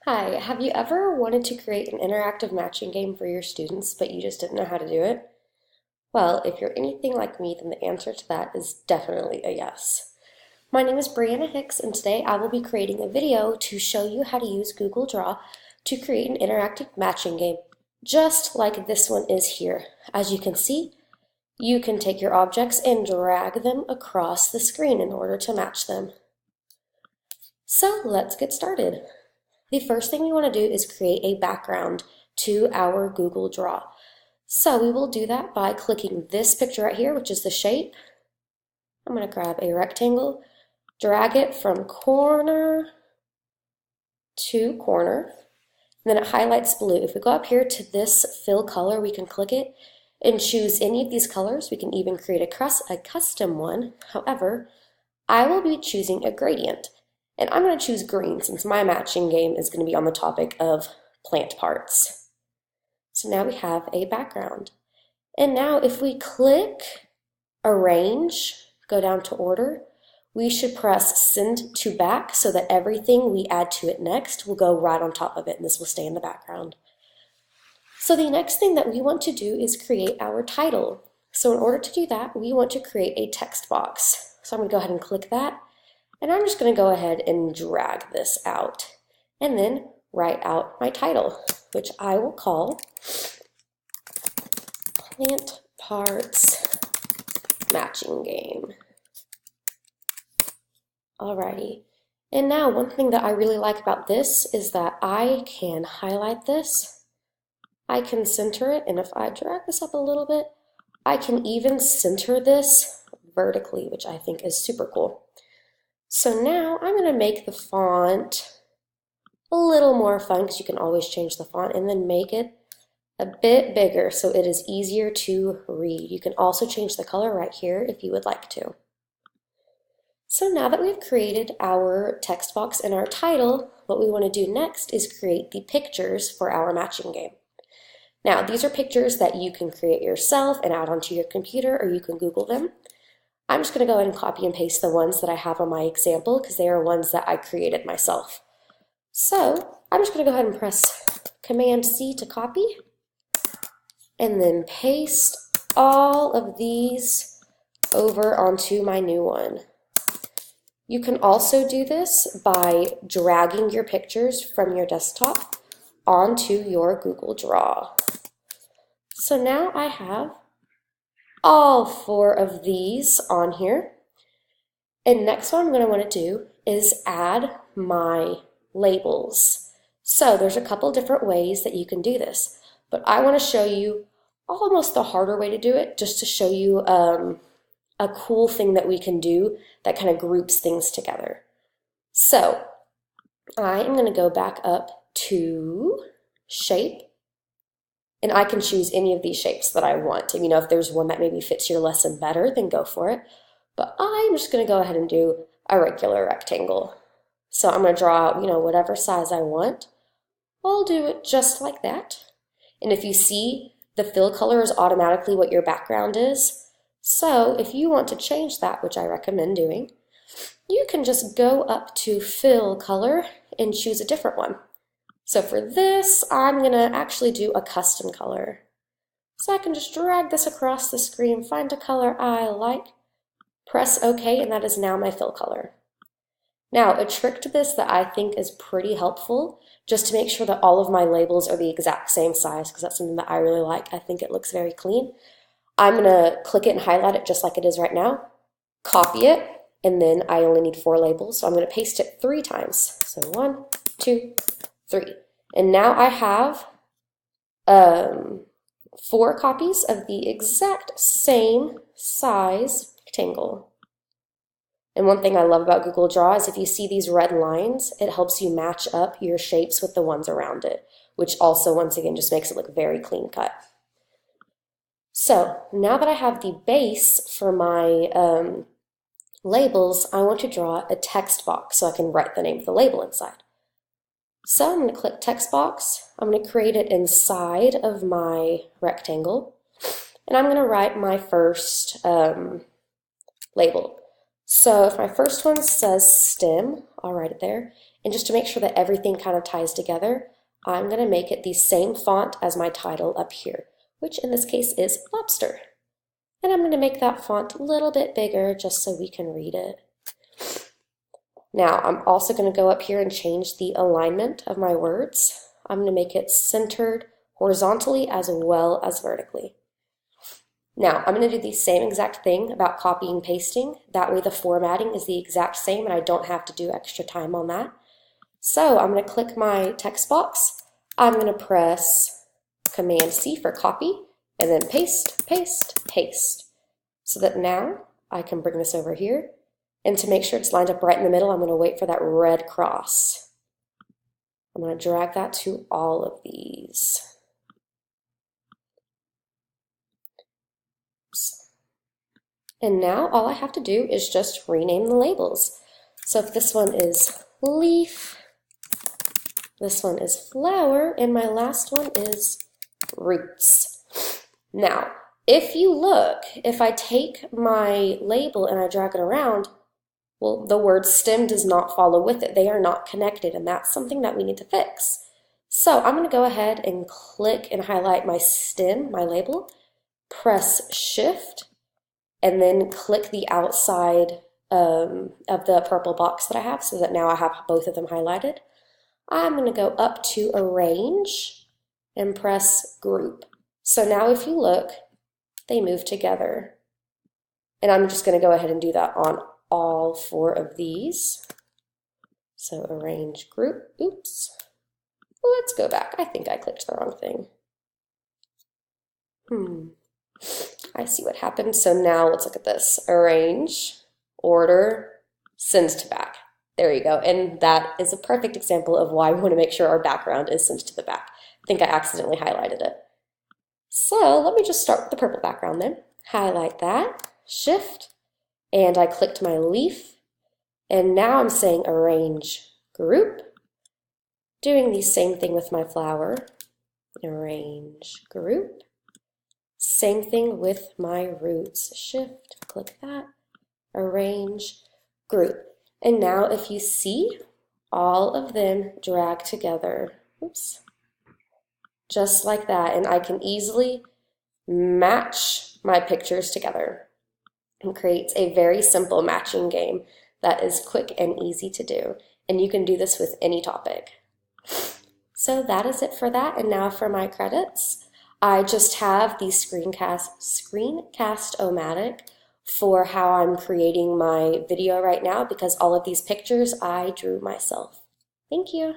Hi, have you ever wanted to create an interactive matching game for your students, but you just didn't know how to do it? Well, if you're anything like me, then the answer to that is definitely a yes. My name is Brianna Hicks, and today I will be creating a video to show you how to use Google Draw to create an interactive matching game, just like this one is here. As you can see, you can take your objects and drag them across the screen in order to match them. So let's get started. The first thing we want to do is create a background to our Google Draw. So we will do that by clicking this picture right here, which is the shape. I'm going to grab a rectangle, drag it from corner to corner, and then it highlights blue. If we go up here to this fill color, we can click it and choose any of these colors. We can even create a custom one. However, I will be choosing a gradient. And I'm going to choose green since my matching game is going to be on the topic of plant parts. So now we have a background. And now if we click Arrange, go down to Order, we should press Send to Back so that everything we add to it next will go right on top of it, and this will stay in the background. So the next thing that we want to do is create our title. So in order to do that, we want to create a text box. So I'm going to go ahead and click that. And I'm just going to go ahead and drag this out and then write out my title, which I will call Plant Parts Matching Game. Alrighty. And now one thing that I really like about this is that I can highlight this, I can center it, and if I drag this up a little bit, I can even center this vertically, which I think is super cool. So now I'm going to make the font a little more fun because you can always change the font and then make it a bit bigger so it is easier to read. You can also change the color right here if you would like to. So now that we've created our text box and our title, what we want to do next is create the pictures for our matching game. Now these are pictures that you can create yourself and add onto your computer, or you can Google them. I'm just going to go ahead and copy and paste the ones that I have on my example because they are ones that I created myself. So I'm just going to go ahead and press Command C to copy and then paste all of these over onto my new one. You can also do this by dragging your pictures from your desktop onto your Google Draw. So now I have all 4 of these on here. And next what I'm going to want to do is add my labels. So there's a couple different ways that you can do this, but I want to show you almost the harder way to do it, just to show you a cool thing that we can do that kind of groups things together. So I am going to go back up to Shape, and I can choose any of these shapes that I want. And if there's one that maybe fits your lesson better, then go for it. But I'm just going to go ahead and do a regular rectangle. So I'm going to draw out, whatever size I want. I'll do it just like that. And if you see, the fill color is automatically what your background is. So if you want to change that, which I recommend doing, you can just go up to Fill Color and choose a different one. So for this, I'm going to actually do a custom color. So I can just drag this across the screen, find a color I like, press OK, and that is now my fill color. Now, a trick to this that I think is pretty helpful, just to make sure that all of my labels are the exact same size, because that's something that I really like. I think it looks very clean. I'm going to click it and highlight it just like it is right now, copy it, and then I only need 4 labels, so I'm going to paste it 3 times. So 1, 2, 3. And now I have 4 copies of the exact same size rectangle. And one thing I love about Google Draw is if you see these red lines, it helps you match up your shapes with the ones around it, which also, once again, just makes it look very clean cut. So now that I have the base for my labels, I want to draw a text box so I can write the name of the label inside. So I'm going to click text box. I'm going to create it inside of my rectangle, and I'm going to write my first label. So if my first one says STEM, I'll write it there. And just to make sure that everything kind of ties together, I'm going to make it the same font as my title up here, which in this case is lobster. And I'm going to make that font a little bit bigger just so we can read it. Now, I'm also going to go up here and change the alignment of my words. I'm going to make it centered horizontally as well as vertically. Now, I'm going to do the same exact thing about copying and pasting. That way the formatting is the exact same and I don't have to do extra time on that. So I'm going to click my text box. I'm going to press Command C for copy and then paste, paste, paste. So that now I can bring this over here. And to make sure it's lined up right in the middle, I'm going to wait for that red cross. I'm going to drag that to all of these. Oops. And now all I have to do is just rename the labels. So if this one is leaf, this one is flower, and my last one is roots. Now, if you look, if I take my label and I drag it around, well, the word stem does not follow with it. They are not connected, and that's something that we need to fix. So I'm going to go ahead and click and highlight my stem, my label, press Shift, and then click the outside of the purple box that I have so that now I have both of them highlighted. I'm going to go up to Arrange and press Group. So now if you look, they move together. And I'm just going to go ahead and do that on all 4 of these. So Arrange Group. Oops. Let's go back. I think I clicked the wrong thing. I see what happened. So now let's look at this. Arrange, order, send to back. There you go. And that is a perfect example of why we want to make sure our background is sent to the back. I think I accidentally highlighted it. So let me just start with the purple background then. Highlight that, Shift, and I clicked my leaf. And now I'm saying Arrange Group. Doing the same thing with my flower. Arrange Group. Same thing with my roots. Shift, click that, Arrange Group. And now if you see, all of them drag together. Oops. Just like that. And I can easily match my pictures together and create a very simple matching game that is quick and easy to do. And you can do this with any topic. So that is it for that. And now for my credits. I just have the screencast-o-matic for how I'm creating my video right now because all of these pictures I drew myself. Thank you.